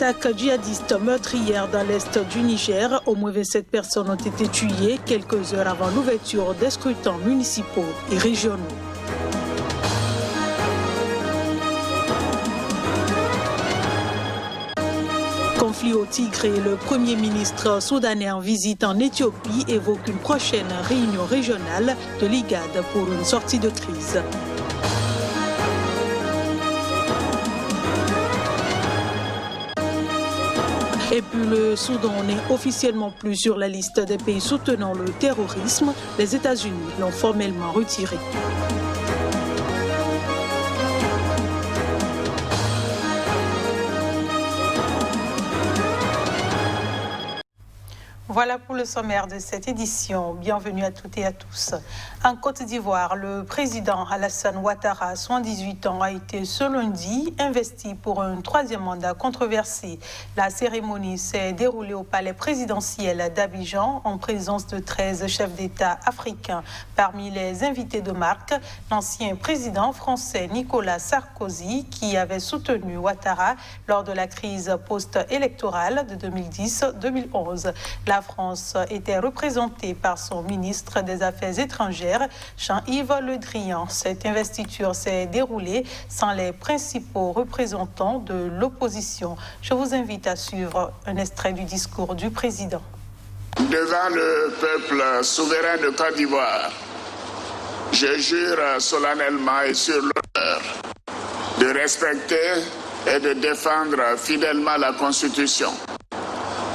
attaque djihadiste meurtrière dans l'est du Niger. Au moins 27 personnes ont été tuées quelques heures avant l'ouverture des scrutins municipaux et régionaux. Conflit au Tigré, le Premier ministre soudanais en visite en Éthiopie évoque une prochaine réunion régionale de l'IGAD pour une sortie de crise. Et puis le Soudan n'est officiellement plus sur la liste des pays soutenant le terrorisme. Les États-Unis l'ont formellement retiré. Voilà pour le sommaire de cette édition. Bienvenue à toutes et à tous. En Côte d'Ivoire, le président Alassane Ouattara, 78 ans, a été ce lundi investi pour un troisième mandat controversé. La cérémonie s'est déroulée au palais présidentiel d'Abidjan en présence de 13 chefs d'État africains. Parmi les invités de marque, l'ancien président français Nicolas Sarkozy, qui avait soutenu Ouattara lors de la crise post-électorale de 2010-2011. La France était représentée par son ministre des Affaires étrangères, Jean-Yves Le Drian. Cette investiture s'est déroulée sans les principaux représentants de l'opposition. Je vous invite à suivre un extrait du discours du président. Devant le peuple souverain de Côte d'Ivoire, je jure solennellement et sur l'honneur de respecter et de défendre fidèlement la Constitution,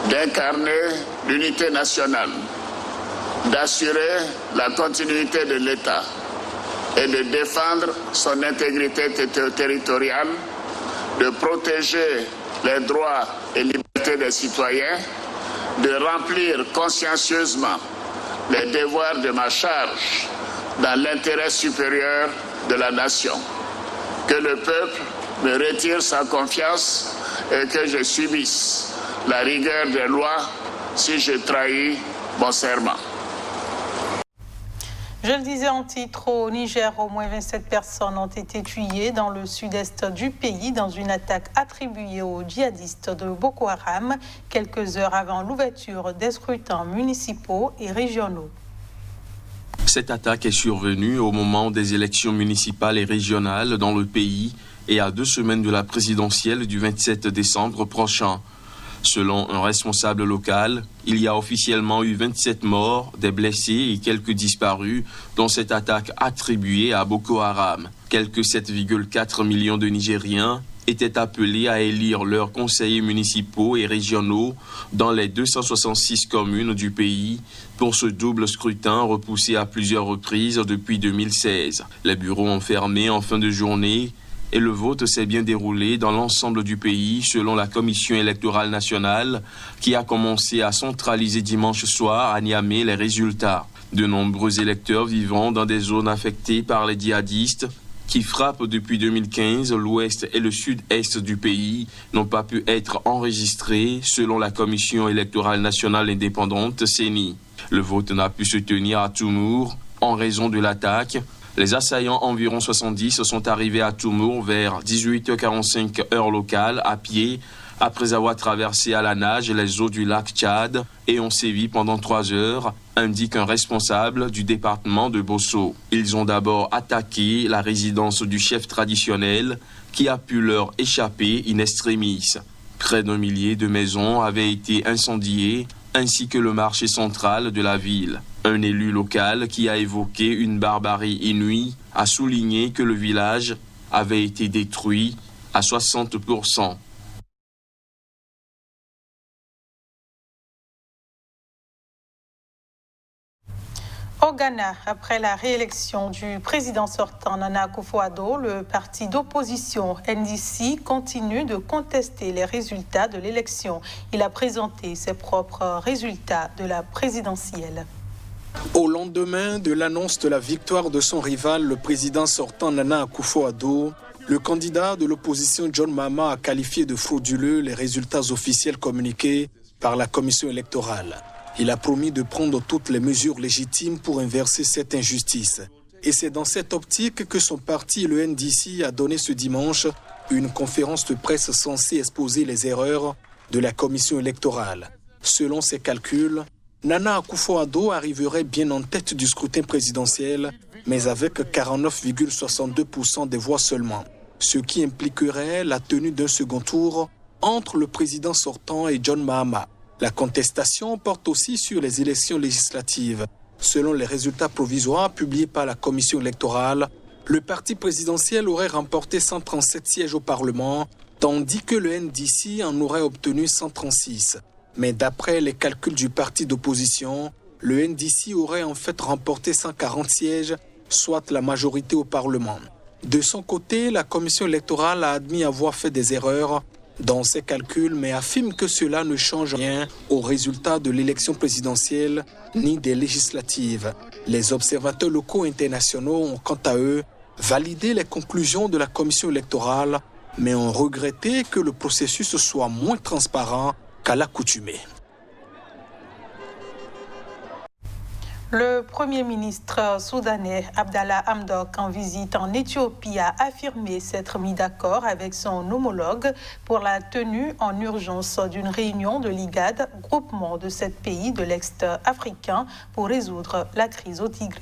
d'incarner l'unité nationale, d'assurer la continuité de l'État et de défendre son intégrité territoriale, de protéger les droits et libertés des citoyens, de remplir consciencieusement les devoirs de ma charge dans l'intérêt supérieur de la nation. Que le peuple me retire sa confiance et que je subisse la rigueur des lois si je trahis mon serment. Je le disais en titre, au Niger, au moins 27 personnes ont été tuées dans le sud-est du pays dans une attaque attribuée aux djihadistes de Boko Haram, quelques heures avant l'ouverture des scrutins municipaux et régionaux. Cette attaque est survenue au moment des élections municipales et régionales dans le pays et à 2 semaines de la présidentielle du 27 décembre prochain. Selon un responsable local, il y a officiellement eu 27 morts, des blessés et quelques disparus dans cette attaque attribuée à Boko Haram. Quelques 7,4 millions de Nigériens étaient appelés à élire leurs conseillers municipaux et régionaux dans les 266 communes du pays pour ce double scrutin repoussé à plusieurs reprises depuis 2016. Les bureaux ont fermé en fin de journée et le vote s'est bien déroulé dans l'ensemble du pays selon la Commission électorale nationale qui a commencé à centraliser dimanche soir à Niamey les résultats. De nombreux électeurs vivant dans des zones affectées par les djihadistes qui frappent depuis 2015 l'ouest et le sud-est du pays n'ont pas pu être enregistrés selon la Commission électorale nationale indépendante CENI. Le vote n'a pu se tenir à Toumour en raison de l'attaque. Les assaillants, environ 70, sont arrivés à Toumour vers 18h45 heure locale à pied après avoir traversé à la nage les eaux du lac Tchad et ont sévi pendant 3 heures, indique un responsable du département de Bosso. Ils ont d'abord attaqué la résidence du chef traditionnel qui a pu leur échapper in extremis. Près d'1 millier de maisons avaient été incendiées ainsi que le marché central de la ville. Un élu local qui a évoqué une barbarie inouïe a souligné que le village avait été détruit à 60%. Au Ghana, après la réélection du président sortant Nana Akufo-Addo, le parti d'opposition NDC continue de contester les résultats de l'élection. Il a présenté ses propres résultats de la présidentielle. Au lendemain de l'annonce de la victoire de son rival, le président sortant Nana Akufo-Addo, le candidat de l'opposition John Mahama a qualifié de frauduleux les résultats officiels communiqués par la commission électorale. Il a promis de prendre toutes les mesures légitimes pour inverser cette injustice. Et c'est dans cette optique que son parti, le NDC, a donné ce dimanche Une conférence de presse censée exposer les erreurs de la commission électorale. Selon ses calculs, Nana Akufo-Addo arriverait bien en tête du scrutin présidentiel, mais avec 49,62% des voix seulement, ce qui impliquerait la tenue d'un second tour entre le président sortant et John Mahama. La contestation porte aussi sur les élections législatives. Selon les résultats provisoires publiés par la commission électorale, le parti présidentiel aurait remporté 137 sièges au Parlement, tandis que le NDC en aurait obtenu 136. Mais d'après les calculs du parti d'opposition, le NDC aurait en fait remporté 140 sièges, soit la majorité au Parlement. De son côté, la commission électorale a admis avoir fait des erreurs dans ses calculs, mais affirme que cela ne change rien aux résultats de l'élection présidentielle ni des législatives. Les observateurs locaux et internationaux ont quant à eux validé les conclusions de la commission électorale, mais ont regretté que le processus soit moins transparent qu'à l'accoutumée. Le Premier ministre soudanais Abdallah Hamdok, en visite en Éthiopie, a affirmé s'être mis d'accord avec son homologue pour la tenue en urgence d'une réunion de l'IGAD, groupement de 7 pays de l'Est africain, pour résoudre la crise au Tigré.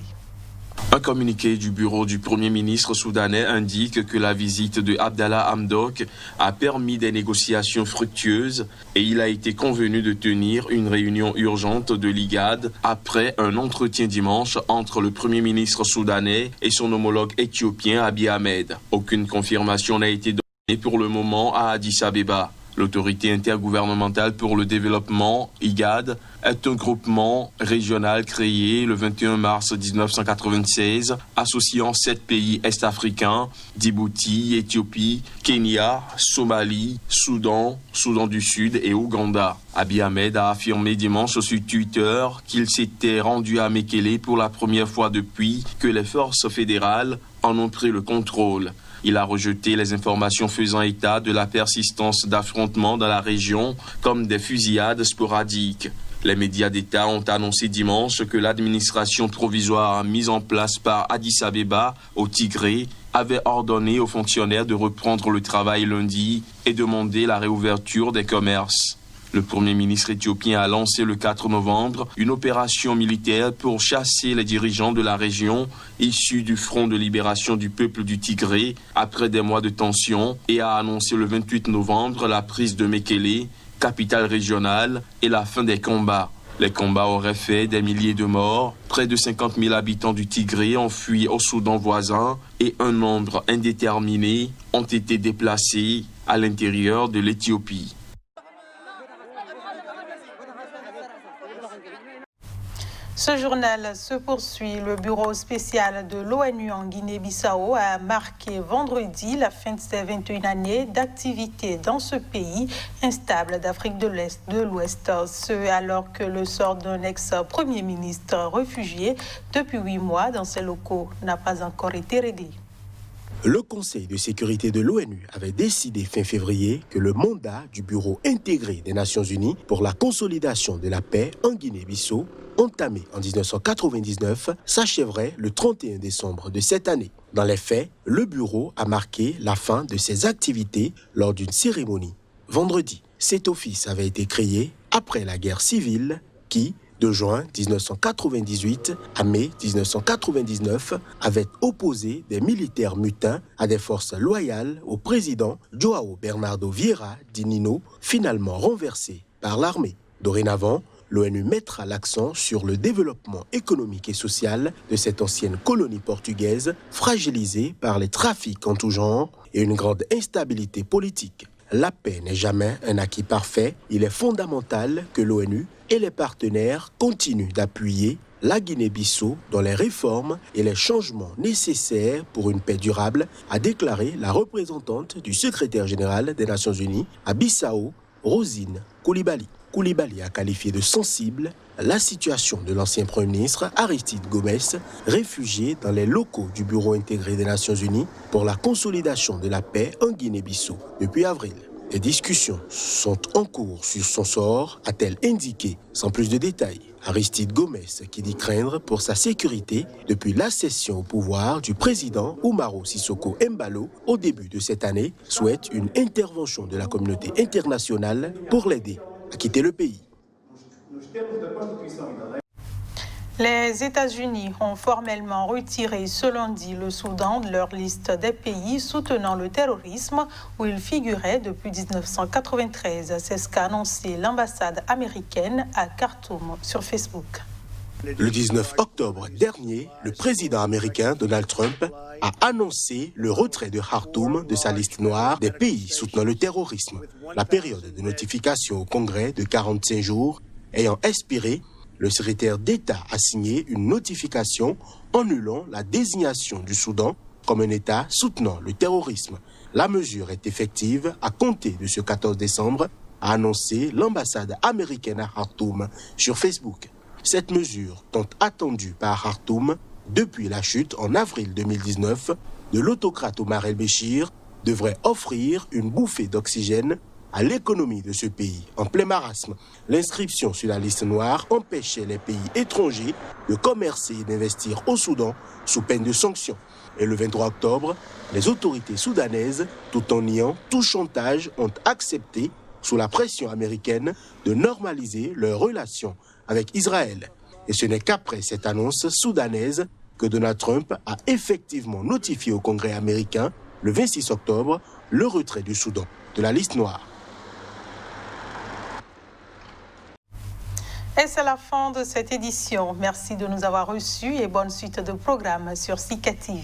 Un communiqué du bureau du Premier ministre soudanais indique que la visite de Abdallah Hamdok a permis des négociations fructueuses et il a été convenu de tenir une réunion urgente de l'IGAD après un entretien dimanche entre le Premier ministre soudanais et son homologue éthiopien Abiy Ahmed. Aucune confirmation n'a été donnée pour le moment à Addis Abeba. L'autorité intergouvernementale pour le développement, IGAD, est un groupement régional créé le 21 mars 1996, associant 7 pays est-africains, Djibouti, Éthiopie, Kenya, Somalie, Soudan, Soudan du Sud et Ouganda. Abiy Ahmed a affirmé dimanche sur Twitter qu'il s'était rendu à Mekele pour la première fois depuis que les forces fédérales en ont pris le contrôle. Il a rejeté les informations faisant état de la persistance d'affrontements dans la région comme des fusillades sporadiques. Les médias d'État ont annoncé dimanche que l'administration provisoire mise en place par Addis Abeba au Tigré avait ordonné aux fonctionnaires de reprendre le travail lundi et demandé la réouverture des commerces. Le Premier ministre éthiopien a lancé le 4 novembre une opération militaire pour chasser les dirigeants de la région issus du Front de libération du peuple du Tigré après des mois de tension et a annoncé le 28 novembre la prise de Mekele, capitale régionale, et la fin des combats. Les combats auraient fait des milliers de morts, près de 50 000 habitants du Tigré ont fui au Soudan voisin et un nombre indéterminé ont été déplacés à l'intérieur de l'Éthiopie. Ce journal se poursuit. Le bureau spécial de l'ONU en Guinée-Bissau a marqué vendredi la fin de ses 21 années d'activité dans ce pays instable d'Afrique de l'Ouest. Ce alors que le sort d'un ex-premier ministre réfugié depuis 8 mois dans ses locaux n'a pas encore été réglé. Le Conseil de sécurité de l'ONU avait décidé fin février que le mandat du Bureau intégré des Nations Unies pour la consolidation de la paix en Guinée-Bissau, entamé en 1999, s'achèverait le 31 décembre de cette année. Dans les faits, le Bureau a marqué la fin de ses activités lors d'une cérémonie. Vendredi, cet office avait été créé après la guerre civile qui, de juin 1998 à mai 1999, avait opposé des militaires mutins à des forces loyales au président João Bernardo Vieira Dinino, finalement renversé par l'armée. Dorénavant, l'ONU mettra l'accent sur le développement économique et social de cette ancienne colonie portugaise, fragilisée par les trafics en tout genre et une grande instabilité politique. La paix n'est jamais un acquis parfait. Il est fondamental que l'ONU et les partenaires continuent d'appuyer la Guinée-Bissau dans les réformes et les changements nécessaires pour une paix durable, a déclaré la représentante du secrétaire général des Nations Unies à Bissau, Rosine Coulibaly. Coulibaly a qualifié de sensible la situation de l'ancien Premier ministre Aristide Gomes, réfugié dans les locaux du Bureau intégré des Nations Unies pour la consolidation de la paix en Guinée-Bissau depuis avril. Des discussions sont en cours sur son sort, a-t-elle indiqué, sans plus de détails. Aristide Gomes, qui dit craindre pour sa sécurité depuis l'accession au pouvoir du président Umaro Sissoko Embalo au début de cette année, souhaite une intervention de la communauté internationale pour l'aider à quitter le pays. Les États-Unis ont formellement retiré ce lundi le Soudan de leur liste des pays soutenant le terrorisme où il figurait depuis 1993. C'est ce qu'a annoncé l'ambassade américaine à Khartoum sur Facebook. Le 19 octobre dernier, le président américain Donald Trump a annoncé le retrait de Khartoum de sa liste noire des pays soutenant le terrorisme. La période de notification au Congrès de 45 jours ayant expiré, le secrétaire d'État a signé une notification annulant la désignation du Soudan comme un État soutenant le terrorisme. La mesure est effective à compter de ce 14 décembre, a annoncé l'ambassade américaine à Khartoum sur Facebook. Cette mesure, tant attendue par Khartoum depuis la chute en avril 2019 de l'autocrate Omar el-Béchir, devrait offrir une bouffée d'oxygène à l'économie de ce pays en plein marasme. L'inscription sur la liste noire empêchait les pays étrangers de commercer et d'investir au Soudan sous peine de sanctions. Et le 23 octobre, les autorités soudanaises, tout en niant tout chantage, ont accepté, sous la pression américaine, de normaliser leurs relations avec Israël. Et ce n'est qu'après cette annonce soudanaise que Donald Trump a effectivement notifié au Congrès américain, le 26 octobre, le retrait du Soudan de la liste noire. Et c'est la fin de cette édition. Merci de nous avoir reçus et bonne suite de programmes sur Sika TV.